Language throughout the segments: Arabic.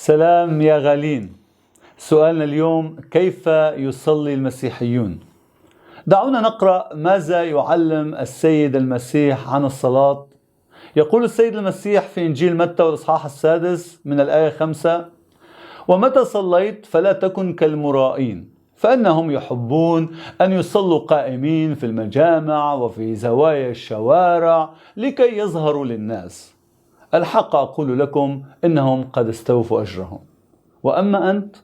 سلام يا غالين. سؤالنا اليوم: كيف يصلي المسيحيون؟ دعونا نقرأ ماذا يعلم السيد المسيح عن الصلاة. يقول السيد المسيح في إنجيل متى والإصحاح 6 من الآية 5: ومتى صليت فلا تكن كالمرائين فإنهم يحبون أن يصلوا قائمين في المجامع وفي زوايا الشوارع لكي يظهروا للناس. الحق أقول لكم إنهم قد استوفوا أجرهم. وأما أنت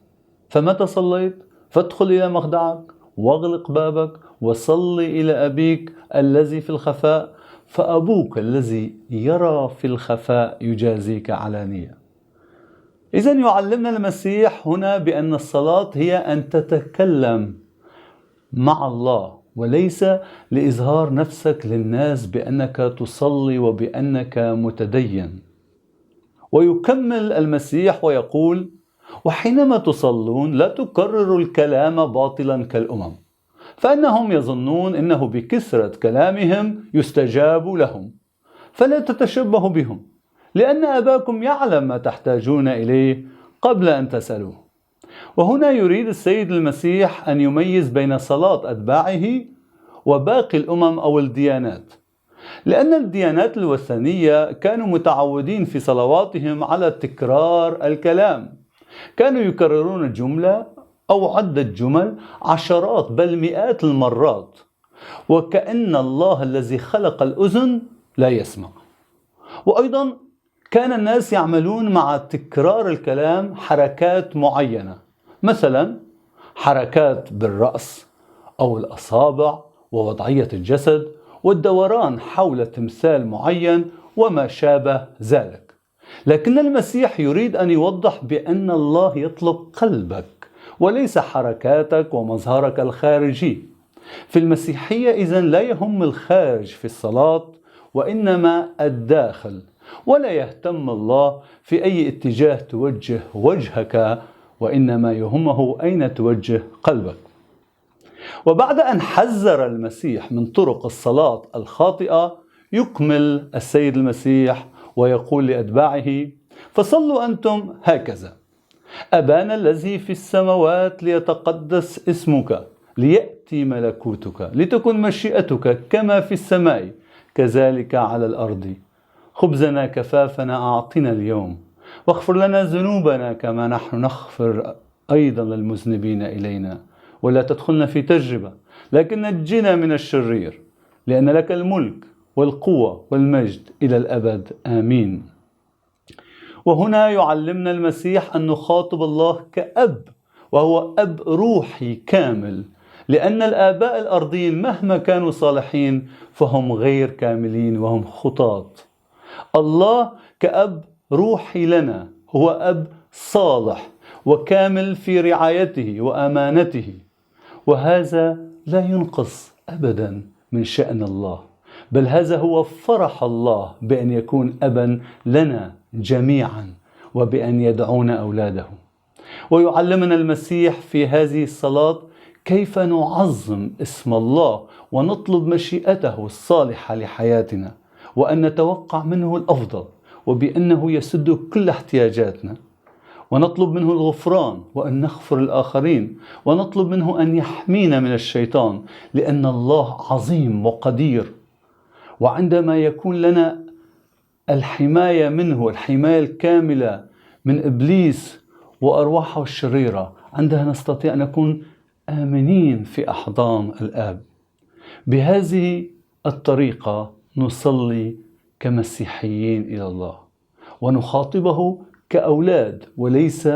فمتى صليت فادخل إلى مخدعك واغلق بابك وصل إلى أبيك الذي في الخفاء، فأبوك الذي يرى في الخفاء يجازيك علانية. إذن يعلمنا المسيح هنا بأن الصلاة هي أن تتكلم مع الله، وليس لإظهار نفسك للناس بأنك تصلي وبأنك متدين. ويكمل المسيح ويقول: وحينما تصلون لا تكرروا الكلام باطلا كالأمم، فإنهم يظنون إنه بكثرة كلامهم يستجاب لهم، فلا تتشبهوا بهم، لأن أباكم يعلم ما تحتاجون إليه قبل أن تسألوه. وهنا يريد السيد المسيح أن يميز بين صلاة أتباعه وباقي الأمم أو الديانات، لأن الديانات الوثنية كانوا متعودين في صلواتهم على تكرار الكلام. كانوا يكررون الجملة أو عدة جمل عشرات بل مئات المرات، وكأن الله الذي خلق الأذن لا يسمع. وأيضا كان الناس يعملون مع تكرار الكلام حركات معينة، مثلا حركات بالرأس أو الأصابع ووضعية الجسد والدوران حول تمثال معين وما شابه ذلك. لكن المسيح يريد أن يوضح بأن الله يطلب قلبك وليس حركاتك ومظهرك الخارجي. في المسيحية إذن لا يهم الخارج في الصلاة وإنما الداخل، ولا يهتم الله في أي اتجاه توجه وجهك، وإنما يهمه أين توجه قلبك. وبعد أن حذر المسيح من طرق الصلاة الخاطئة، يكمل السيد المسيح ويقول لأتباعه: فصلوا أنتم هكذا: أبانا الذي في السماوات ليتقدس اسمك، ليأتي ملكوتك، لتكن مشيئتك كما في السماء كذلك على الأرض. خبزنا كفافنا أعطنا اليوم، واغفر لنا ذنوبنا كما نحن نغفر أيضا للمذنبين إلينا، ولا تدخلنا في تجربة لكن نجنا من الشرير، لأن لك الملك والقوة والمجد إلى الأبد، آمين. وهنا يعلمنا المسيح أن نخاطب الله كأب، وهو أب روحي كامل، لأن الآباء الأرضيين مهما كانوا صالحين فهم غير كاملين وهم خطاة. الله كأب روحي لنا هو أب صالح وكامل في رعايته وأمانته، وهذا لا ينقص أبدا من شأن الله، بل هذا هو فرح الله بأن يكون أبا لنا جميعا وبأن يدعون أولاده. ويعلمنا المسيح في هذه الصلاة كيف نعظم اسم الله ونطلب مشيئته الصالحة لحياتنا، وأن نتوقع منه الأفضل وبأنه يسد كل احتياجاتنا، ونطلب منه الغفران وأن نغفر الآخرين، ونطلب منه أن يحمينا من الشيطان، لأن الله عظيم وقدير. وعندما يكون لنا الحماية منه، الحماية الكاملة من إبليس وأرواحه الشريرة، عندها نستطيع أن نكون آمنين في أحضان الآب. بهذه الطريقة نصلي كمسيحيين إلى الله، ونخاطبه كأولاد وليس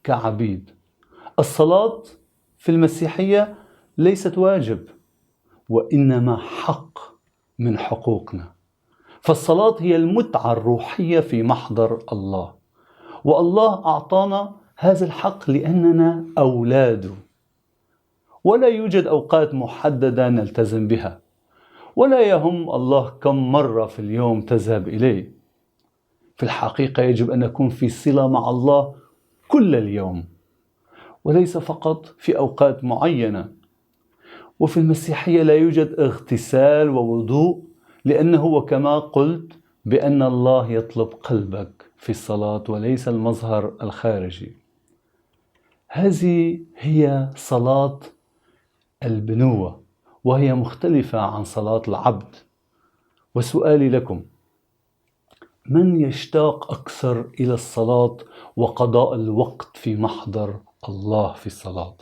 كعبيد. الصلاة في المسيحية ليست واجب، وإنما حق من حقوقنا. فالصلاة هي المتعة الروحية في محضر الله، والله أعطانا هذا الحق لأننا أولاده، ولا يوجد أوقات محددة نلتزم بها، ولا يهم الله كم مرة في اليوم تذهب إليه. في الحقيقة يجب أن نكون في صلة مع الله كل اليوم، وليس فقط في أوقات معينة. وفي المسيحية لا يوجد اغتسال ووضوء، لأنه وكما قلت بأن الله يطلب قلبك في الصلاة وليس المظهر الخارجي. هذه هي صلاة البنوة، وهي مختلفة عن صلاة العبد. وسؤالي لكم: من يشتاق أكثر إلى الصلاة وقضاء الوقت في محضر الله في الصلاة؟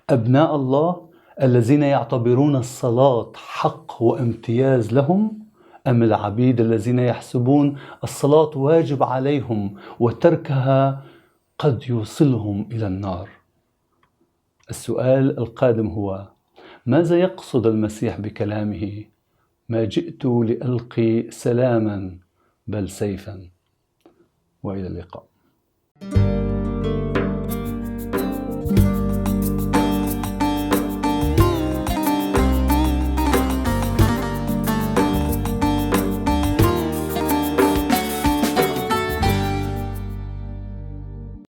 أبناء الله الذين يعتبرون الصلاة حق وامتياز لهم، أم العبيد الذين يحسبون الصلاة واجب عليهم وتركها قد يوصلهم إلى النار؟ السؤال القادم هو: ماذا يقصد المسيح بكلامه ما جئت لألقي سلاما بل سيفا؟ وإلى اللقاء.